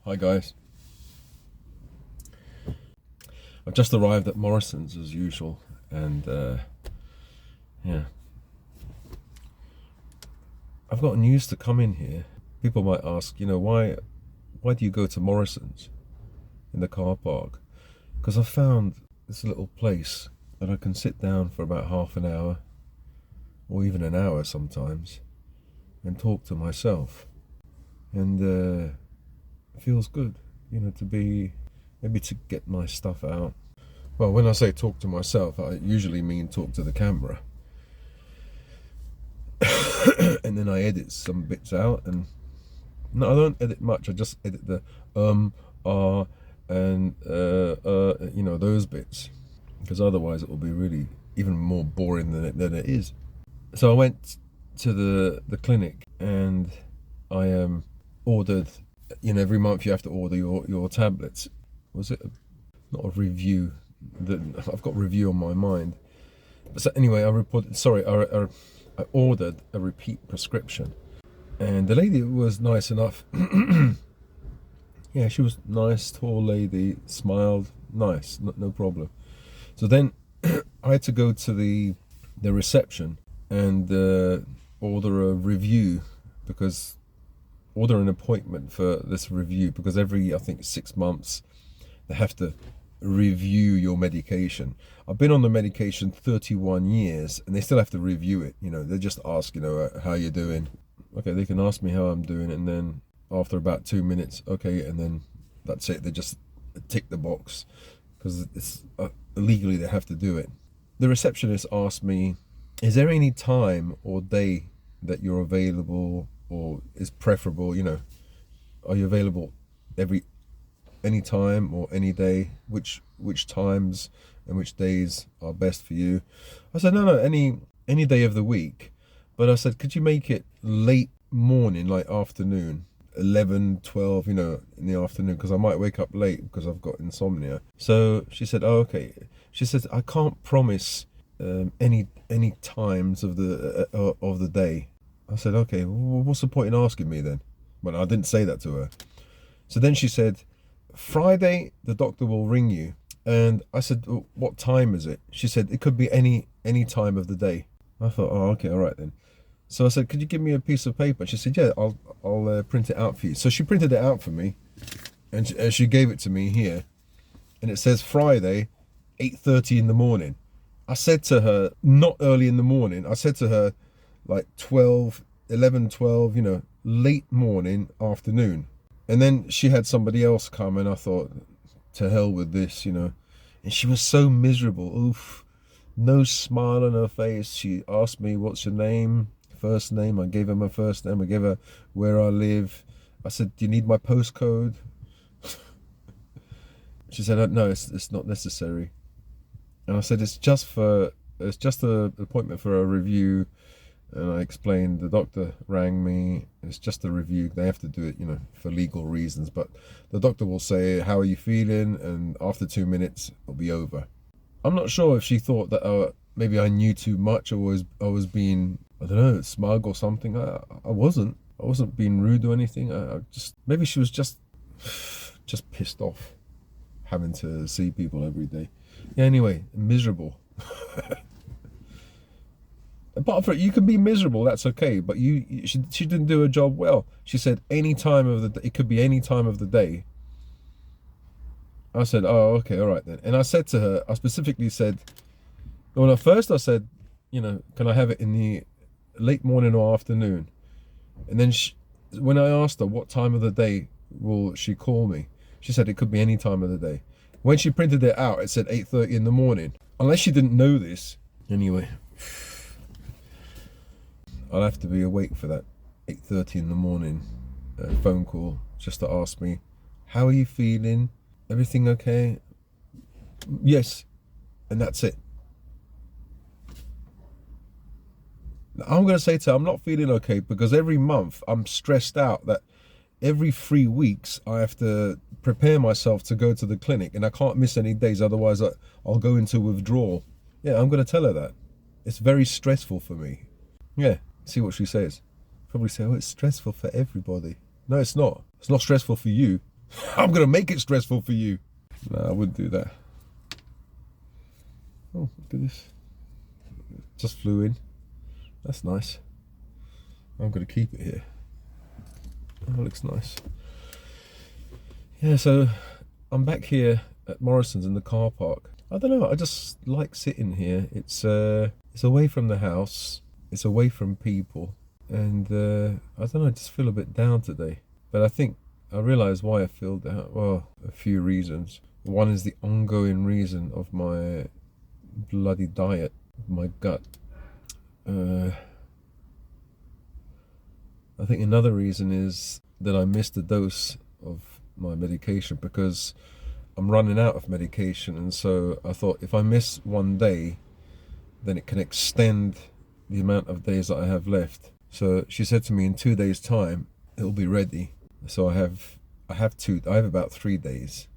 Hi guys. I've just arrived at Morrison's as usual, and yeah, I've got news to come in here. People might ask, why do you go to Morrison's in the car park? Because I found this little place that I can sit down for about half an hour, or even an hour sometimes, and talk to myself, and it feels good, to get my stuff out. Well, when I say talk to myself, I usually mean talk to the camera. And then I edit some bits out, and no, I don't edit much. I just edit the and those bits, because otherwise it will be really even more boring than it is. So I went to the clinic, and I ordered. Every month you have to order your tablets. Was it not a review? I've got review on my mind. So anyway, I ordered a repeat prescription, and the lady was nice enough. Yeah, she was nice, tall lady, smiled, nice, no problem. So then I had to go to the reception and order a review, order an appointment for this review, because every, I think, 6 months they have to review your medication. I've been on the medication 31 years and they still have to review it. They just ask, how you doing? Okay, they can ask me how I'm doing, and then after about 2 minutes, okay, and then that's it. They just tick the box, because it's legally they have to do it. The receptionist asked me, is there any time or day that you're available, or is preferable, are you available any time or any day? Which times and which days are best for you? I said, no, any day of the week. But I said, could you make it late morning, like afternoon, 11, 12, in the afternoon, because I might wake up late because I've got insomnia. So she said, oh, okay. She says, I can't promise any times of the day. I said, okay, well, what's the point in asking me then? Well, I didn't say that to her. So then she said, Friday, the doctor will ring you. And I said, well, what time is it? She said, it could be any time of the day. I thought, oh, okay, all right then. So I said, could you give me a piece of paper? She said, yeah, I'll print it out for you. So she printed it out for me, and she gave it to me here. And it says Friday, 8:30 in the morning. I said to her, not early in the morning. I said to her, like 11, 12, late morning, afternoon. And then she had somebody else come, and I thought, to hell with this, And she was so miserable. Oof. No smile on her face. She asked me, what's your name? First name. I gave her my first name. I gave her where I live. I said, do you need my postcode? She said, no, it's not necessary. And I said, it's just an appointment for a review. And I explained, the doctor rang me, it's just a review. They have to do it, for legal reasons. But the doctor will say, how are you feeling? And after 2 minutes, it'll be over. I'm not sure if she thought that maybe I knew too much, or I was being, I don't know, smug or something. I wasn't being rude or anything. Maybe she was just pissed off having to see people every day. Yeah, anyway, miserable. Apart from it, you can be miserable, that's okay, but she didn't do her job well. She said any time of the day, it could be any time of the day. I said, oh, okay, all right then. And I said to her, I specifically said, well, at first I said, can I have it in the late morning or afternoon? And then when I asked her what time of the day will she call me, she said it could be any time of the day. When she printed it out, it said 8:30 in the morning. Unless she didn't know this. Anyway, I'll have to be awake for that 8:30 in the morning phone call, just to ask me, how are you feeling? Everything okay? Yes. And that's it. I'm going to say to her, I'm not feeling okay, because every month I'm stressed out that every 3 weeks I have to prepare myself to go to the clinic, and I can't miss any days, otherwise I'll go into withdrawal. Yeah, I'm going to tell her that. It's very stressful for me. Yeah, see what she says. Probably say, oh, it's stressful for everybody. No, it's not. It's not stressful for you. I'm gonna make it stressful for you. No, I wouldn't do that. Oh, look at this. Just flew in. That's nice. I'm gonna keep it here. Oh, looks nice. Yeah, so I'm back here at Morrison's in the car park. I don't know, I just like sitting here. It's away from the house, it's away from people, and I don't know, I just feel a bit down today. But I think I realise why I feel down. Well, a few reasons. One is the ongoing reason of my bloody diet, my gut. I think another reason is that I missed a dose of my medication because I'm running out of medication, and so I thought if I miss one day, then it can extend the amount of days that I have left. So she said to me in 2 days' time it'll be ready. So I have about 3 days.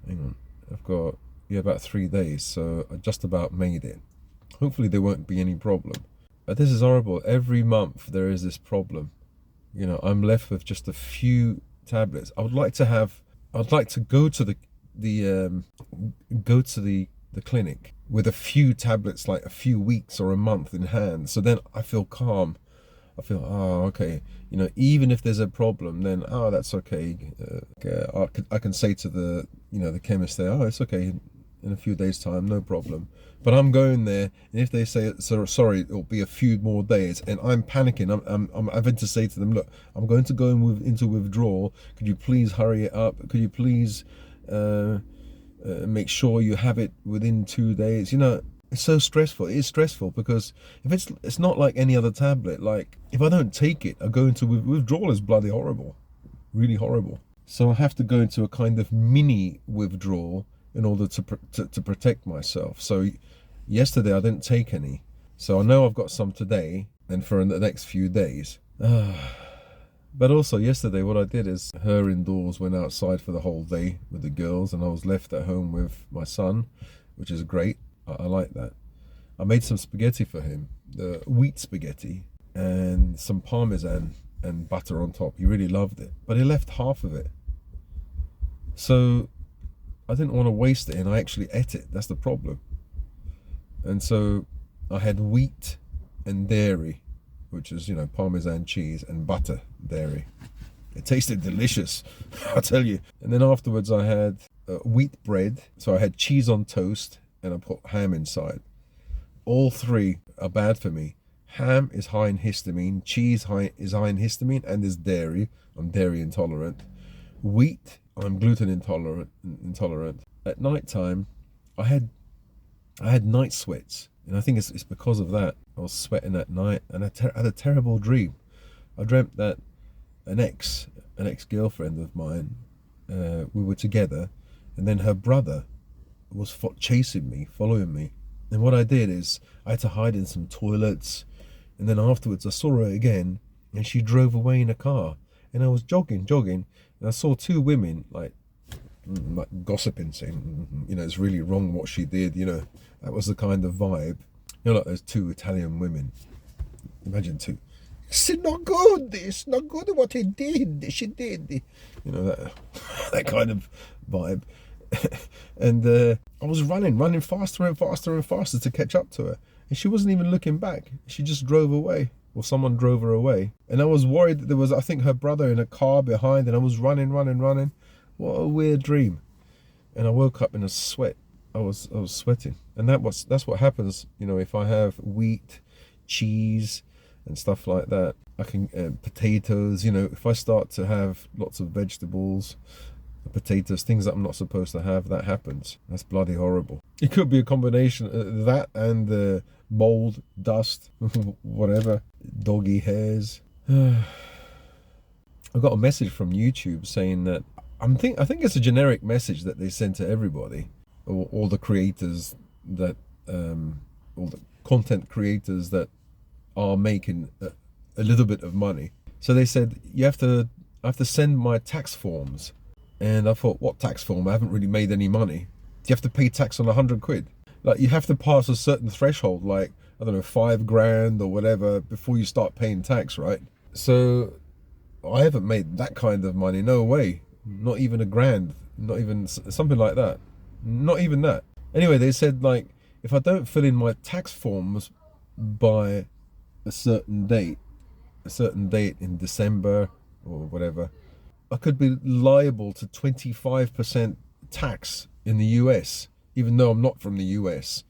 Hang on, I've got about 3 days, so I just about made it. Hopefully there won't be any problem. But this is horrible. Every month there is this problem. You know, I'm left with just a few tablets. I would like to go to the clinic with a few tablets, like a few weeks or a month in hand. So then I feel calm. I feel, oh, okay. You know, even if there's a problem, then that's okay. I can say to the chemist there, oh, it's okay. In a few days' time, no problem. But I'm going there, and if they say, sorry, it'll be a few more days, and I'm panicking, I'm having to say to them, look, I'm going to go into withdrawal. Could you please hurry it up? Could you please make sure you have it within 2 days? You know, it's so stressful. It is stressful because if it's not like any other tablet. Like if I don't take it, I go into withdrawal is bloody horrible, really horrible. So I have to go into a kind of mini withdrawal in order to protect myself. So yesterday I didn't take any, so I know I've got some today and for the next few days. But also yesterday what I did is her indoors went outside for the whole day with the girls, and I was left at home with my son, which is great. I like that. I made some spaghetti for him, the wheat spaghetti, and some parmesan and butter on top. He really loved it, but he left half of it. So I didn't want to waste it, and I actually ate it. That's the problem. And so I had wheat and dairy, which is, you know, parmesan cheese and butter dairy. It tasted delicious, I tell you. And then afterwards I had wheat bread. So I had cheese on toast, and I put ham inside. All three are bad for me. Ham is high in histamine, cheese is high in histamine, and there's dairy. I'm dairy intolerant. Wheat, I'm gluten intolerant. At night time, I had night sweats, and I think it's because of that. I was sweating at night, and I had a terrible dream. I dreamt that an ex-girlfriend of mine, we were together, and then her brother was following me. And what I did is I had to hide in some toilets, and then afterwards I saw her again, and she drove away in a car, and I was jogging, and I saw two women like gossiping, saying, you know, it's really wrong what she did. You know, that was the kind of vibe. You know, like those two Italian women. Imagine two. It's not good. It's not good what he did. She did. You know, that kind of vibe. And I was running faster and faster and faster to catch up to her, and she wasn't even looking back. She just drove away, or someone drove her away. And I was worried that there was, I think, her brother in a car behind, and I was running. What a weird dream. And I woke up in a sweat. I was sweating, and that's what happens, you know, if I have wheat, cheese and stuff like that. I can potatoes, you know, if I start to have lots of vegetables, potatoes, things that I'm not supposed to have, that happens. That's bloody horrible. It could be a combination of that and mold, dust, whatever, doggy hairs. I got a message from YouTube saying that I think it's a generic message that they send to everybody, or all the creators that all the content creators that are making a little bit of money. So they said I have to send my tax forms. And I thought, what tax form? I haven't really made any money. Do you have to pay tax on 100 quid? Like, you have to pass a certain threshold, like, I don't know, 5 grand or whatever, before you start paying tax, right? So I haven't made that kind of money, no way. not even a grand, not even something like that, not even that. Anyway, they said like if I don't fill in my tax forms by a certain date in December or whatever, I could be liable to 25% tax in the US, even though I'm not from the US.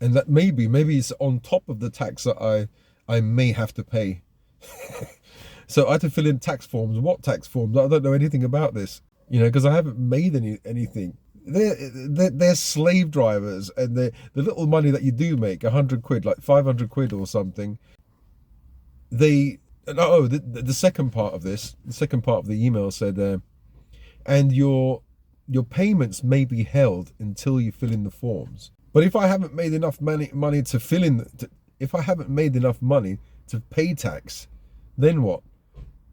And that maybe it's on top of the tax that I may have to pay. So I had to fill in tax forms. What tax forms? I don't know anything about this, because I haven't made anything. They're slave drivers, and the little money that you do make, 100 quid, like 500 quid or something. The second part of the email said, and your payments may be held until you fill in the forms. But if I haven't made enough money to fill in, if I haven't made enough money to pay tax, then what?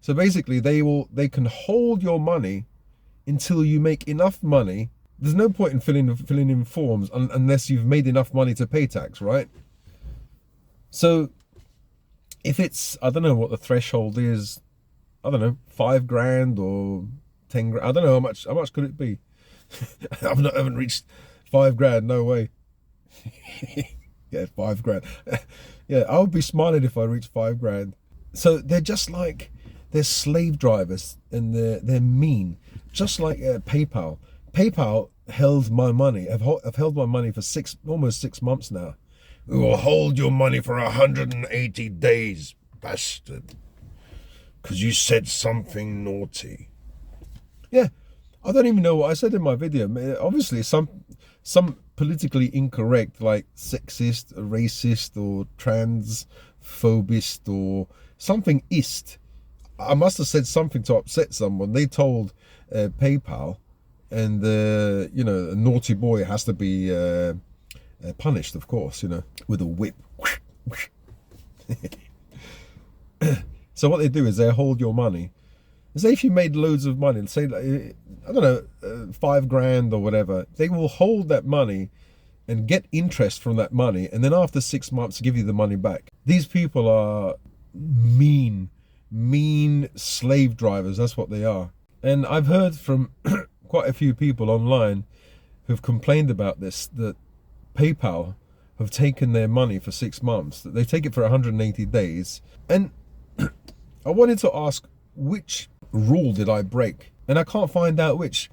So basically, they can hold your money until you make enough money. There's no point in filling in forms unless you've made enough money to pay tax, right? So if it's, I don't know what the threshold is, I don't know, 5 grand or 10 grand. I don't know how much could it be? I haven't reached 5 grand, no way. Yeah, 5 grand. Yeah, I would be smiling if I reached 5 grand. So they're just like, they're slave drivers, and they're mean. Just like PayPal. PayPal held my money. I've held my money for almost 6 months now. We will hold your money for 180 days, bastard, because you said something naughty. Yeah, I don't even know what I said in my video. Obviously, some politically incorrect, like sexist, racist, or transphobist, or something ist. I must have said something to upset someone. They told PayPal, and a naughty boy has to be punished, of course, with a whip. So what they do is they hold your money. Say if you made loads of money, say, I don't know, 5 grand or whatever, they will hold that money and get interest from that money, and then after 6 months give you the money back. These people are mean slave drivers. That's what they are. And I've heard from quite a few people online who've complained about this, that PayPal have taken their money for 6 months, that they take it for 180 days. And I wanted to ask, which rule did I break? And I can't find out which.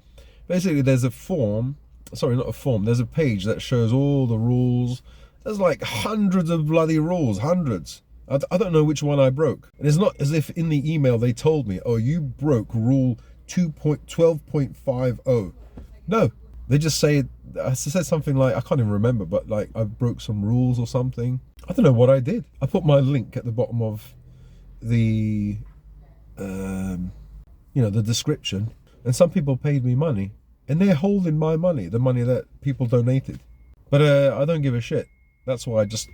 Basically, there's a form, sorry, not a form, there's a page that shows all the rules. There's like hundreds of bloody rules, hundreds. I don't know which one I broke. And it's not as if in the email they told me, oh, you broke rule 2.12.50. No, they just say, I said something like, I can't even remember, but like I broke some rules or something. I don't know what I did. I put my link at the bottom of the, the description, and some people paid me money, and they're holding my money, the money that people donated. But I don't give a shit. That's why I just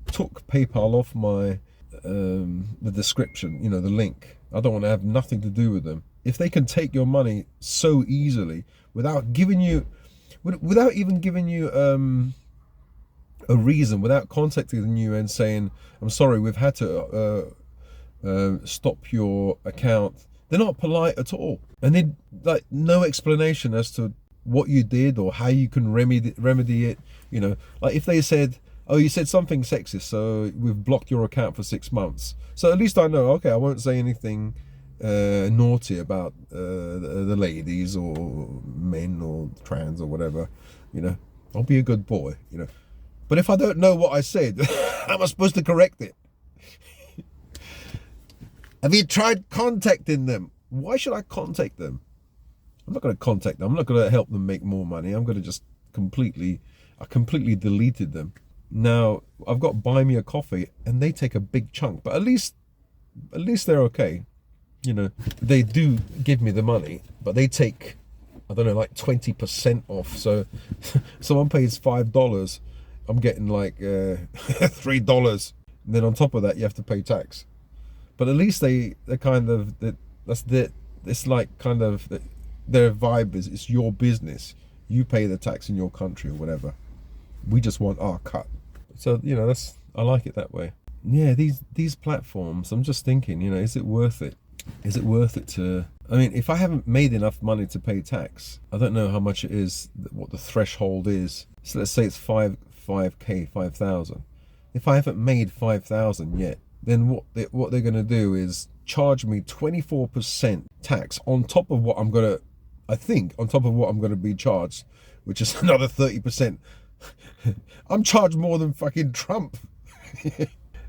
took PayPal off my the description, the link. I don't want to have nothing to do with them. If they can take your money so easily without even giving you a reason, without contacting you and saying, I'm sorry, we've had to stop your account, they're not polite at all. And they like no explanation as to what you did or how you can remedy it. Like if they said, oh, you said something sexist, so we've blocked your account for 6 months. So at least I know, okay, I won't say anything naughty about the ladies or men or trans or whatever. I'll be a good boy. But if I don't know what I said, how am I supposed to correct it? Have you tried contacting them? Why should I contact them? I'm not going to contact them. I'm not going to help them make more money. I'm going to just completely deleted them. Now I've got Buy Me a Coffee, and they take a big chunk, but at least they're okay. They do give me the money, but they take, I don't know, like 20% off. So someone pays $5, I'm getting like $3, and then on top of that you have to pay tax. But at least they're kind of, it's like kind of their vibe is, it's your business. You pay the tax in your country or whatever. We just want our cut. So I like it that way. Yeah, these platforms, I'm just thinking, is it worth it? Is it worth it to, I mean, if I haven't made enough money to pay tax, I don't know how much it is, what the threshold is. So let's say it's 5k, 5,000. If I haven't made 5,000 yet, then what they're going to do is charge me 24% tax on top of what I'm going to, I think, on top of what I'm going to be charged, which is another 30%. I'm charged more than fucking Trump.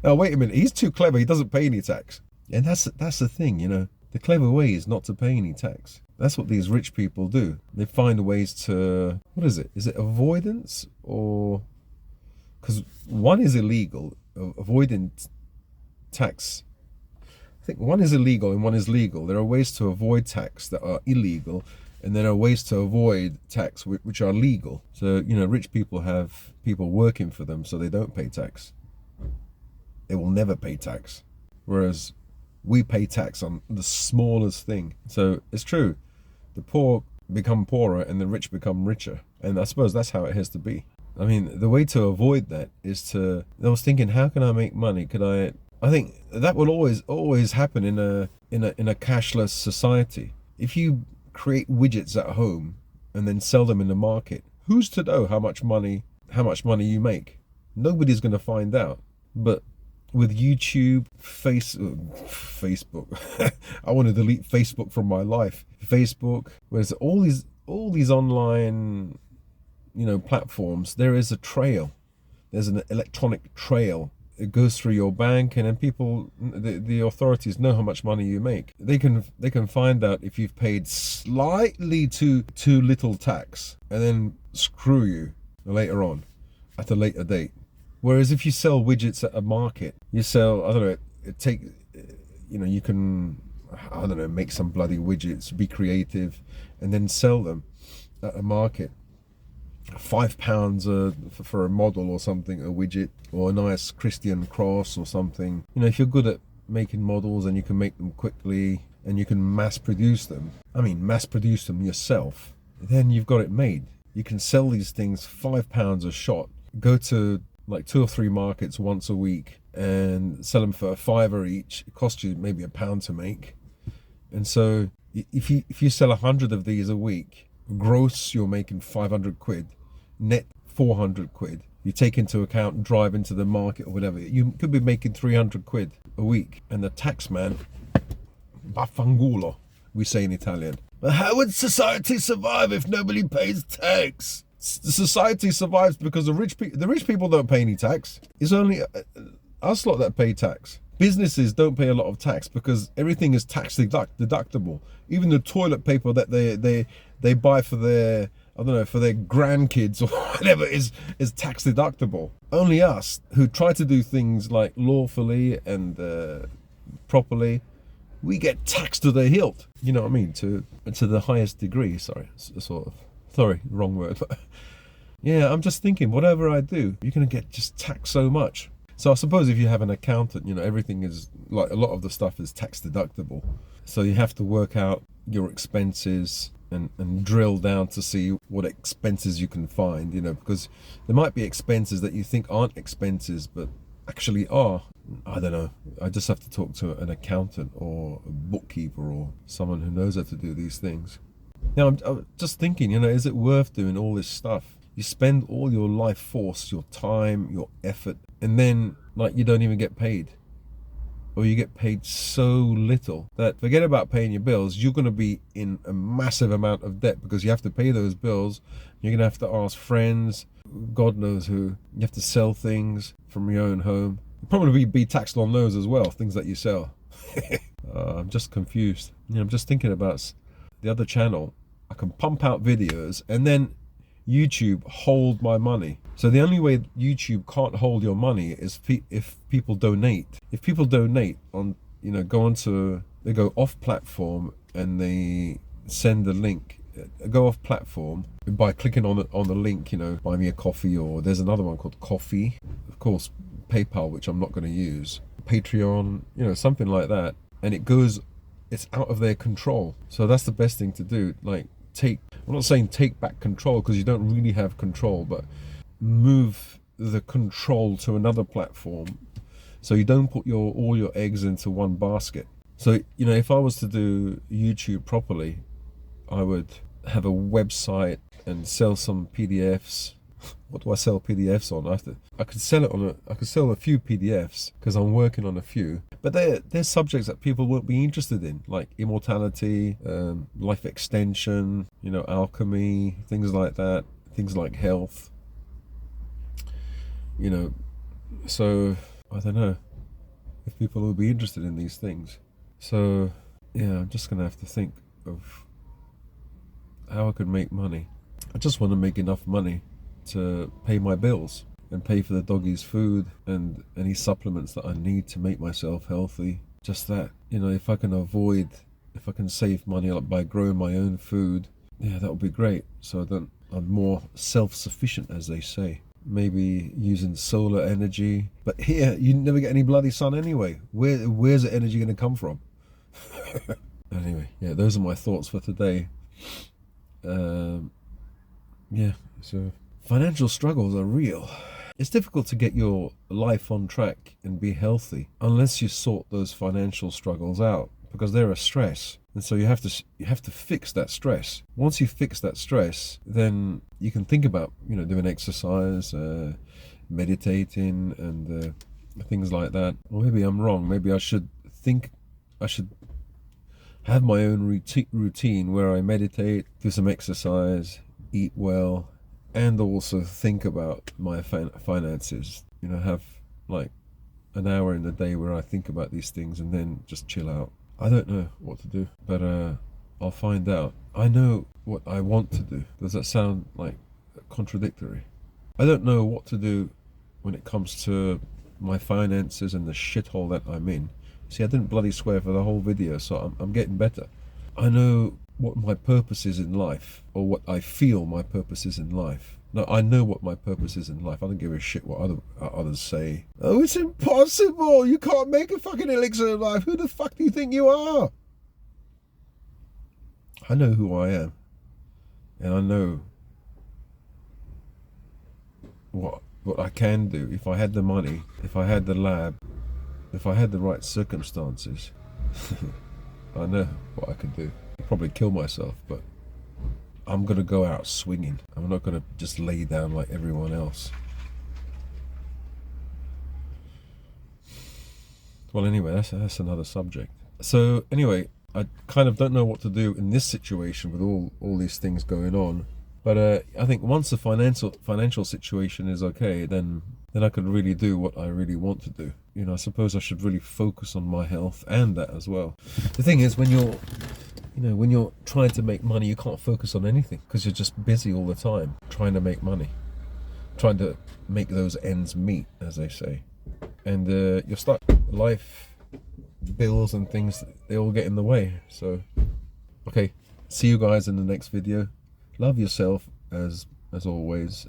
Now, wait a minute. He's too clever. He doesn't pay any tax. And that's the thing, you know. The clever way is not to pay any tax. That's what these rich people do. They find ways to, what is it? Is it avoidance or... Because one is illegal, avoiding tax. I think one is illegal and one is legal. There are ways to avoid tax that are illegal, and there are ways to avoid tax which are legal. So, you know, rich people have people working for them, so they don't pay tax. They will never pay tax. Whereas we pay tax on the smallest thing. So it's true. The poor become poorer and the rich become richer. And I suppose that's how it has to be. I mean, the way to avoid that is to, I was thinking, how can I make money? I think that will always happen in a cashless society. If you create widgets at home and then sell them in the market, who's to know how much money you make? Nobody's going to find out. But with YouTube, Facebook, I want to delete Facebook from my life. Facebook, whereas all these online, you know, platforms, there is a trail. There's an electronic trail. It goes through your bank, and then people, the authorities know how much money you make. They can find out if you've paid slightly too little tax, and then screw you later on, at a later date. Whereas if you sell widgets at a market, you sell, I don't know, you can, I don't know, make some bloody widgets, be creative, and then sell them at a market. £5 for a model or something, a widget, or a nice Christian cross or something. You know, if you're good at making models and you can make them quickly and you can mass produce them yourself, then you've got it made. You can sell these things £5 a shot, go to like 2 or 3 markets once a week and sell them for £5 each. It costs you maybe £1 to make. And so if you sell 100 of these a week, gross you're making 500 quid, net 400 quid. You take into account drive into the market or whatever, you could be making 300 quid a week. And the tax man, baffangulo, we say in Italian. But how would society survive if nobody pays tax? The society survives because the rich people don't pay any tax. It's only us lot that pay tax. Businesses don't pay a lot of tax because everything is tax deductible. Even the toilet paper that they buy for their, I don't know, for their grandkids or whatever is tax deductible. Only us who try to do things like lawfully and properly, we get taxed to the hilt. You know what I mean? To the highest degree. Sorry, wrong word. Yeah, I'm just thinking, whatever I do, you're gonna get just taxed so much. So I suppose if you have an accountant, you know, everything is, like, a lot of the stuff is tax deductible. So you have to work out your expenses and drill down to see what expenses you can find, you know, because there might be expenses that you think aren't expenses, but actually are. I don't know. I just have to talk to an accountant or a bookkeeper or someone who knows how to do these things. Now, I'm just thinking, you know, is it worth doing all this stuff? You spend all your life force, your time, your effort, and then, like, you don't even get paid. Or you get paid so little that, forget about paying your bills, you're going to be in a massive amount of debt because you have to pay those bills. You're going to have to ask friends, God knows who. You have to sell things from your own home. You'll probably be taxed on those as well, things that you sell. I'm just confused. You know, I'm just thinking about the other channel. I can pump out videos and then YouTube hold my money. So the only way YouTube can't hold your money is if people donate. If people donate on, you know, they go off platform and they send the link, go off platform by clicking on the link, you know, buy me a coffee, or there's another one called Coffee, of course, PayPal, which I'm not going to use, Patreon, you know, something like that, and it's out of their control. So that's the best thing to do. Like, I'm not saying take back control, because you don't really have control, but move the control to another platform so you don't put all your eggs into one basket. So, you know, if I was to do YouTube properly, I would have a website and sell some PDFs. What do I sell PDFs on? I could sell it on I could sell a few PDFs because I'm working on a few, but they're subjects that people won't be interested in, like immortality, life extension, you know, alchemy, things like that, things like health, you know. So I don't know if people will be interested in these things. So yeah, I'm just gonna have to think of how I could make money. I just want to make enough money to pay my bills and pay for the doggies' food and any supplements that I need to make myself healthy. Just that, you know, if I can save money by growing my own food, yeah, that would be great. So that I'm more self-sufficient, as they say. Maybe using solar energy, but here you never get any bloody sun anyway. Where's the energy going to come from? Anyway, yeah, those are my thoughts for today. Yeah, so financial struggles are real. It's difficult to get your life on track and be healthy unless you sort those financial struggles out, because they're a stress. And so you have to fix that stress. Once you fix that stress, then you can think about, you know, doing exercise, meditating, and things like that. Or maybe I'm wrong. Maybe I should have my own routine where I meditate, do some exercise, eat well, and also think about my finances. You know, have like an hour in the day where I think about these things and then just chill out. I don't know what to do, but I'll find out. I know what I want to do. Does that sound like contradictory? I don't know what to do when it comes to my finances and the shithole that I'm in. See, I didn't bloody swear for the whole video, so I'm getting better. I know what my purpose is in life, or what I feel my purpose is in life. No, I know what my purpose is in life. I don't give a shit what others say. Oh, it's impossible. You can't make a fucking elixir of life. Who the fuck do you think you are? I know who I am. And I know what I can do. If I had the money, if I had the lab, if I had the right circumstances, I know what I could do. I'd probably kill myself, but I'm going to go out swinging. I'm not going to just lay down like everyone else. Well, anyway, that's another subject. So anyway, I kind of don't know what to do in this situation with all these things going on. But I think once the financial situation is okay, then I could really do what I really want to do. You know, I suppose I should really focus on my health and that as well. The thing is, when you're trying to make money, you can't focus on anything because you're just busy all the time trying to make money, trying to make those ends meet, as they say. And you're stuck. Life, bills and things, they all get in the way. So, okay, see you guys in the next video. Love yourself as always.